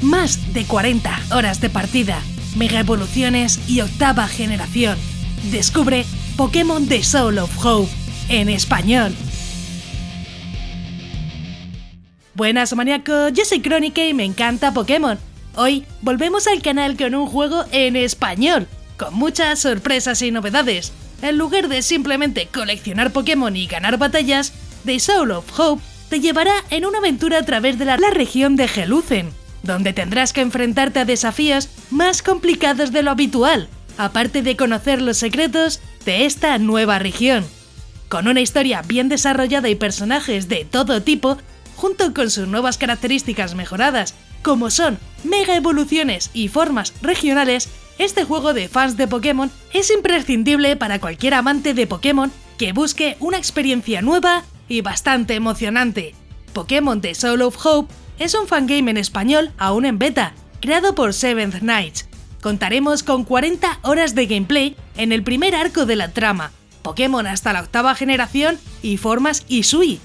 Más de 40 horas de partida, mega evoluciones y octava generación. Descubre Pokémon The Soul of Hope en español. Buenas maníacos, yo soy Crónica y me encanta Pokémon. Hoy volvemos al canal con un juego en español, con muchas sorpresas y novedades. En lugar de simplemente coleccionar Pokémon y ganar batallas, The Soul of Hope te llevará en una aventura a través de la región de Helluzen, donde tendrás que enfrentarte a desafíos más complicados de lo habitual, aparte de conocer los secretos de esta nueva región. Con una historia bien desarrollada y personajes de todo tipo, junto con sus nuevas características mejoradas, como son mega evoluciones y formas regionales, este juego de fans de Pokémon es imprescindible para cualquier amante de Pokémon que busque una experiencia nueva y bastante emocionante. Pokémon The Soul of Hope es un fangame en español aún en beta, creado por Seventh Knights. Contaremos con 40 horas de gameplay en el primer arco de la trama, Pokémon hasta la octava generación y formas Hisui,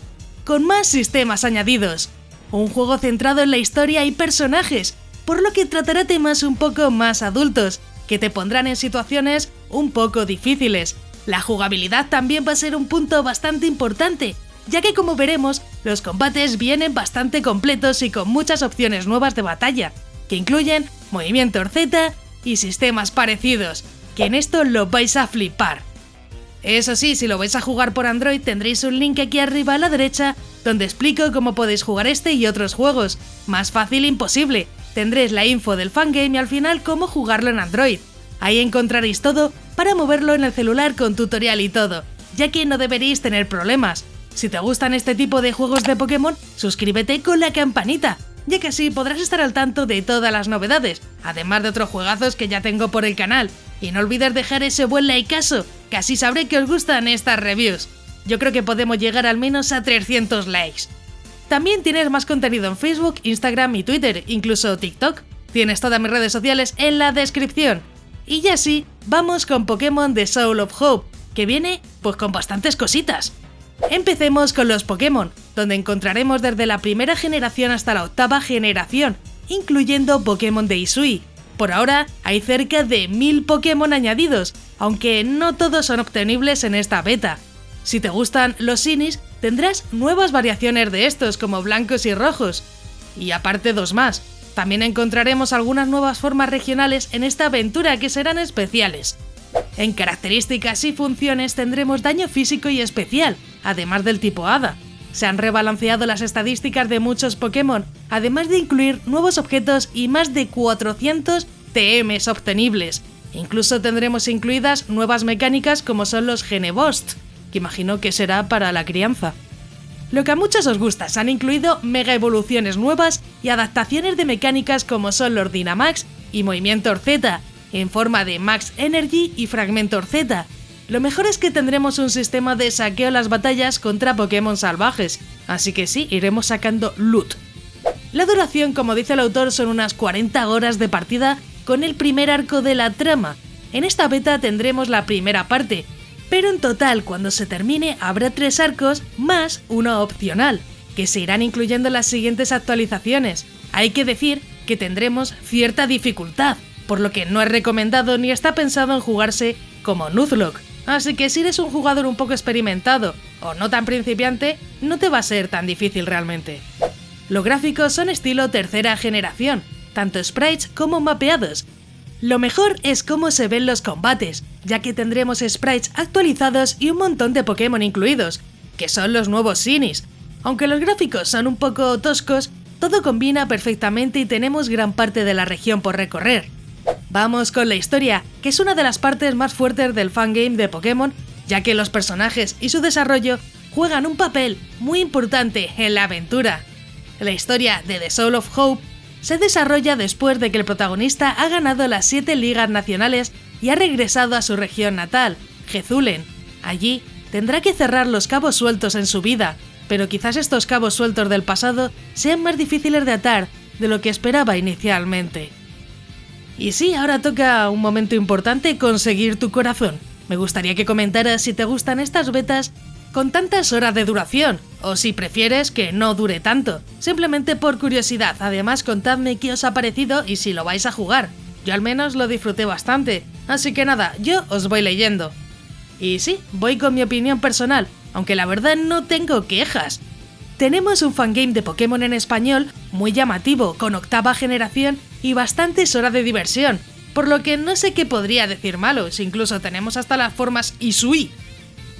con más sistemas añadidos. Un juego centrado en la historia y personajes, por lo que tratará temas un poco más adultos, que te pondrán en situaciones un poco difíciles. La jugabilidad también va a ser un punto bastante importante, ya que como veremos, los combates vienen bastante completos y con muchas opciones nuevas de batalla, que incluyen movimiento Z y sistemas parecidos, que en esto lo vais a flipar. Eso sí, si lo vais a jugar por Android tendréis un link aquí arriba a la derecha donde explico cómo podéis jugar este y otros juegos. Más fácil imposible, tendréis la info del fangame y al final cómo jugarlo en Android. Ahí encontraréis todo para moverlo en el celular con tutorial y todo, ya que no deberéis tener problemas. Si te gustan este tipo de juegos de Pokémon, suscríbete con la campanita, ya que así podrás estar al tanto de todas las novedades, además de otros juegazos que ya tengo por el canal. Y no olvides dejar ese buen likeazo, que así sabré que os gustan estas reviews. Yo creo que podemos llegar al menos a 300 likes. También tienes más contenido en Facebook, Instagram y Twitter, incluso TikTok. Tienes todas mis redes sociales en la descripción. Y ya sí, vamos con Pokémon The Soul of Hope, que viene pues con bastantes cositas. Empecemos con los Pokémon, donde encontraremos desde la primera generación hasta la octava generación, incluyendo Pokémon de Hisui. Por ahora hay cerca de 1000 Pokémon añadidos, aunque no todos son obtenibles en esta beta. Si te gustan los Shinies, tendrás nuevas variaciones de estos como blancos y rojos, y aparte dos más. También encontraremos algunas nuevas formas regionales en esta aventura que serán especiales. En características y funciones tendremos daño físico y especial, además del tipo Hada. Se han rebalanceado las estadísticas de muchos Pokémon, además de incluir nuevos objetos y más de 400 TMs obtenibles. Incluso tendremos incluidas nuevas mecánicas como son los Genebost, que imagino que será para la crianza. Lo que a muchos os gusta, se han incluido mega evoluciones nuevas y adaptaciones de mecánicas como son los Dynamax y Movimiento Z, en forma de Max Energy y Fragmentor Z. Lo mejor es que tendremos un sistema de saqueo en las batallas contra Pokémon salvajes, así que sí, iremos sacando loot. La duración, como dice el autor, son unas 40 horas de partida con el primer arco de la trama. En esta beta tendremos la primera parte, pero en total cuando se termine habrá 3 arcos más uno opcional, que se irán incluyendo en las siguientes actualizaciones. Hay que decir que tendremos cierta dificultad, por lo que no es recomendado ni está pensado en jugarse como Nuzlocke. Así que si eres un jugador un poco experimentado o no tan principiante, no te va a ser tan difícil realmente. Los gráficos son estilo tercera generación, tanto sprites como mapeados. Lo mejor es cómo se ven los combates, ya que tendremos sprites actualizados y un montón de Pokémon incluidos, que son los nuevos Shinies. Aunque los gráficos son un poco toscos, todo combina perfectamente y tenemos gran parte de la región por recorrer. Vamos con la historia, que es una de las partes más fuertes del fangame de Pokémon, ya que los personajes y su desarrollo juegan un papel muy importante en la aventura. La historia de The Soul of Hope se desarrolla después de que el protagonista ha ganado las 7 ligas nacionales y ha regresado a su región natal, Helluzen. Allí tendrá que cerrar los cabos sueltos en su vida, pero quizás estos cabos sueltos del pasado sean más difíciles de atar de lo que esperaba inicialmente. Y sí, ahora toca un momento importante: conseguir tu corazón. Me gustaría que comentaras si te gustan estas betas con tantas horas de duración, o si prefieres que no dure tanto, simplemente por curiosidad. Además, contadme qué os ha parecido y si lo vais a jugar. Yo al menos lo disfruté bastante, así que nada, yo os voy leyendo. Y sí, voy con mi opinión personal, aunque la verdad no tengo quejas. Tenemos un fangame de Pokémon en español muy llamativo, con 8ª generación y bastantes horas de diversión, por lo que no sé qué podría decir malo, si incluso tenemos hasta las formas Isui.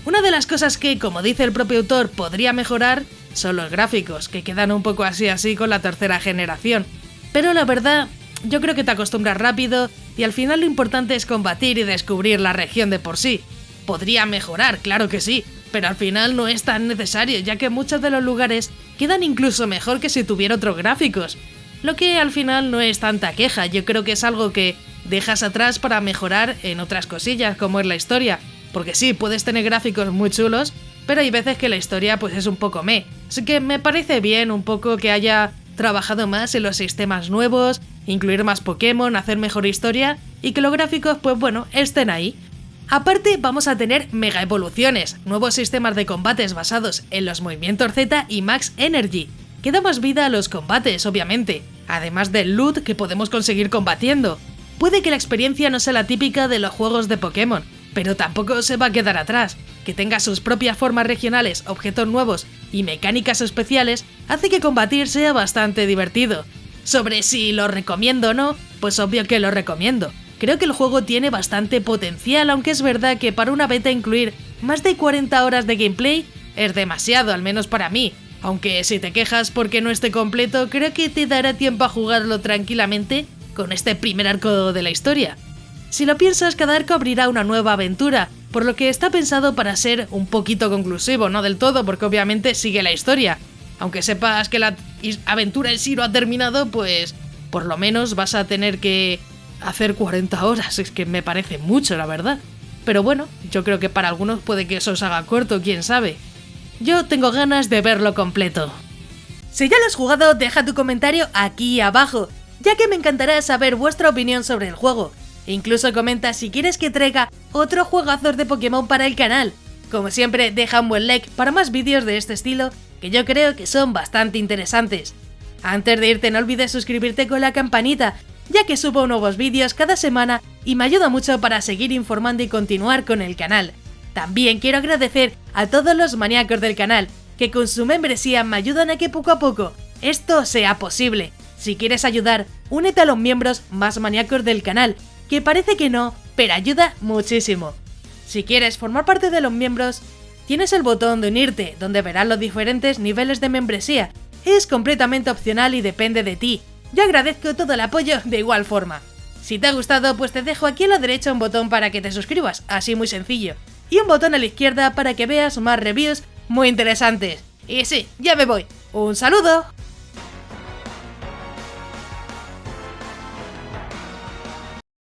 Una de las cosas que, como dice el propio autor, podría mejorar son los gráficos, que quedan un poco así con la 3ª generación. Pero la verdad, yo creo que te acostumbras rápido y al final lo importante es combatir y descubrir la región de por sí. Podría mejorar, claro que sí, pero al final no es tan necesario, ya que muchos de los lugares quedan incluso mejor que si tuviera otros gráficos. Lo que al final no es tanta queja, yo creo que es algo que dejas atrás para mejorar en otras cosillas, como es la historia. Porque sí, puedes tener gráficos muy chulos, pero hay veces que la historia pues es un poco meh. Así que me parece bien un poco que haya trabajado más en los sistemas nuevos, incluir más Pokémon, hacer mejor historia y que los gráficos pues bueno, estén ahí. Aparte vamos a tener mega evoluciones, nuevos sistemas de combates basados en los movimientos Z y Max Energy, que da más vida a los combates obviamente, además del loot que podemos conseguir combatiendo. Puede que la experiencia no sea la típica de los juegos de Pokémon, pero tampoco se va a quedar atrás. Que tenga sus propias formas regionales, objetos nuevos y mecánicas especiales hace que combatir sea bastante divertido. Sobre si lo recomiendo o no, pues obvio que lo recomiendo. Creo que el juego tiene bastante potencial, aunque es verdad que para una beta incluir más de 40 horas de gameplay es demasiado, al menos para mí. Aunque si te quejas porque no esté completo, creo que te dará tiempo a jugarlo tranquilamente con este primer arco de la historia. Si lo piensas, cada arco abrirá una nueva aventura, por lo que está pensado para ser un poquito conclusivo, no del todo, porque obviamente sigue la historia. Aunque sepas que la aventura en sí no ha terminado, pues por lo menos vas a tener que hacer 40 horas, es que me parece mucho, la verdad. Pero bueno, yo creo que para algunos puede que eso os haga corto, quién sabe. Yo tengo ganas de verlo completo. Si ya lo has jugado, deja tu comentario aquí abajo, ya que me encantará saber vuestra opinión sobre el juego. Incluso comenta si quieres que traiga otro juegazos de Pokémon para el canal. Como siempre, deja un buen like para más vídeos de este estilo, que yo creo que son bastante interesantes. Antes de irte no olvides suscribirte con la campanita, ya que subo nuevos vídeos cada semana y me ayuda mucho para seguir informando y continuar con el canal. También quiero agradecer a todos los maníacos del canal, que con su membresía me ayudan a que poco a poco esto sea posible. Si quieres ayudar, únete a los miembros más maníacos del canal, que parece que no, pero ayuda muchísimo. Si quieres formar parte de los miembros, tienes el botón de unirte, donde verás los diferentes niveles de membresía. Es completamente opcional y depende de ti. Yo agradezco todo el apoyo de igual forma. Si te ha gustado, pues te dejo aquí a la derecha un botón para que te suscribas, así muy sencillo. Y un botón a la izquierda para que veas más reviews muy interesantes. Y sí, ya me voy. ¡Un saludo!